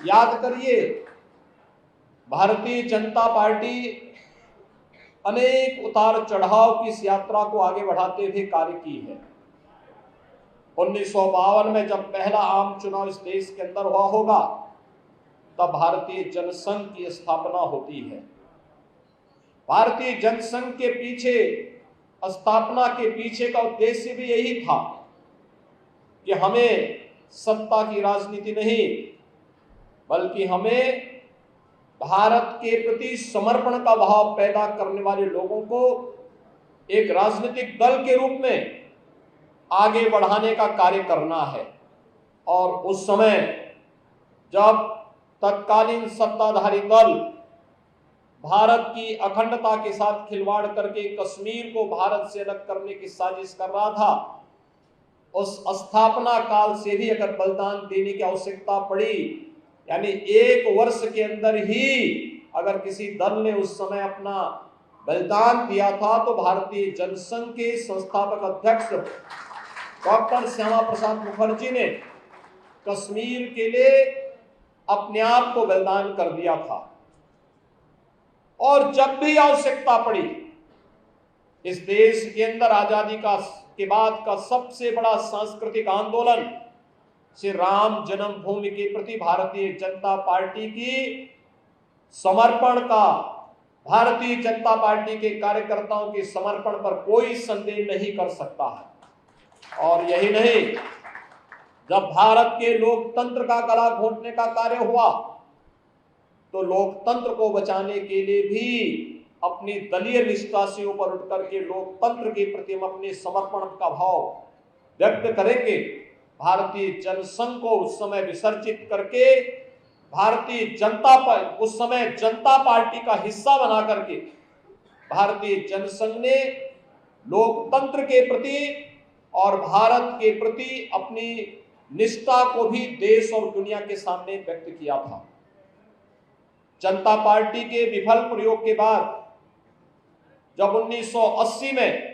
याद करिए, भारतीय जनता पार्टी अनेक उतार चढ़ाव की इस यात्रा को आगे बढ़ाते हुए कार्य की है। 1952 में जब पहला आम चुनाव इस देश के अंदर हुआ होगा, तब भारतीय जनसंघ की स्थापना होती है। भारतीय जनसंघ के पीछे, स्थापना के पीछे का उद्देश्य भी यही था कि हमें सत्ता की राजनीति नहीं, बल्कि हमें भारत के प्रति समर्पण का भाव पैदा करने वाले लोगों को एक राजनीतिक दल के रूप में आगे बढ़ाने का कार्य करना है। और उस समय जब तत्कालीन सत्ताधारी दल भारत की अखंडता के साथ खिलवाड़ करके कश्मीर को भारत से अलग करने की साजिश कर रहा था, उस स्थापना काल से भी अगर बलिदान देने की आवश्यकता पड़ी, यानी 1 वर्ष के अंदर ही अगर किसी दल ने उस समय अपना बलिदान दिया था, तो भारतीय जनसंघ के संस्थापक अध्यक्ष डॉक्टर श्यामा प्रसाद मुखर्जी ने कश्मीर के लिए अपने आप को बलिदान कर दिया था। और जब भी आवश्यकता पड़ी, इस देश के अंदर आजादी के बाद का सबसे बड़ा सांस्कृतिक आंदोलन श्री राम जन्मभूमि के प्रति भारतीय जनता पार्टी की समर्पण का, भारतीय जनता पार्टी के कार्यकर्ताओं के समर्पण पर कोई संदेह नहीं कर सकता है। और यही नहीं, जब भारत के लोकतंत्र का गला घोंटने का कार्य हुआ, तो लोकतंत्र को बचाने के लिए भी अपनी दलीय निष्ठा से ऊपर उठ करके लोकतंत्र के प्रति हम अपने समर्पण का भाव व्यक्त करेंगे। भारतीय जनसंघ को उस समय विसर्जित करके भारतीय जनता पर, उस समय जनता पार्टी का हिस्सा बना करके भारतीय जनसंघ ने लोकतंत्र के प्रति और भारत के प्रति अपनी निष्ठा को भी देश और दुनिया के सामने व्यक्त किया था। जनता पार्टी के विफल प्रयोग के बाद जब 1980 में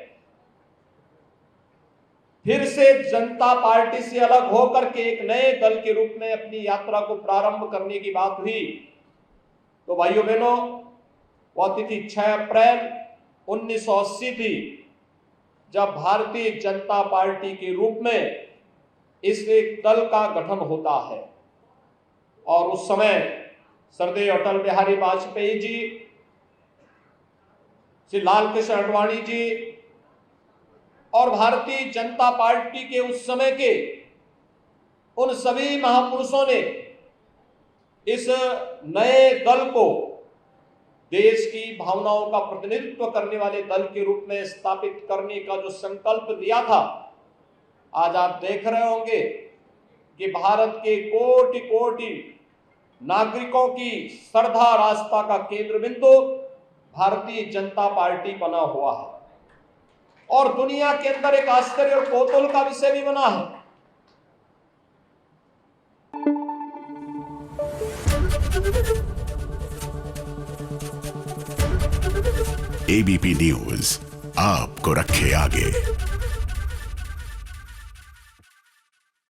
फिर से जनता पार्टी से अलग होकर के एक नए दल के रूप में अपनी यात्रा को प्रारंभ करने की बात हुई, तो भाइयों बहनों, वह तिथि 6 अप्रैल 1980 थी, जब भारतीय जनता पार्टी के रूप में इस एक दल का गठन होता है। और उस समय श्रद्धेय अटल बिहारी वाजपेयी जी, श्री लाल कृष्ण आडवाणी जी और भारतीय जनता पार्टी के उस समय के उन सभी महापुरुषों ने इस नए दल को देश की भावनाओं का प्रतिनिधित्व करने वाले दल के रूप में स्थापित करने का जो संकल्प दिया था, आज आप देख रहे होंगे कि भारत के कोटि कोटि नागरिकों की श्रद्धा आस्था का केंद्र बिंदु भारतीय जनता पार्टी बना हुआ है और दुनिया के अंदर एक आश्चर्य और कौतूहल का विषय भी बना है। एबीपी न्यूज आपको रखे आगे।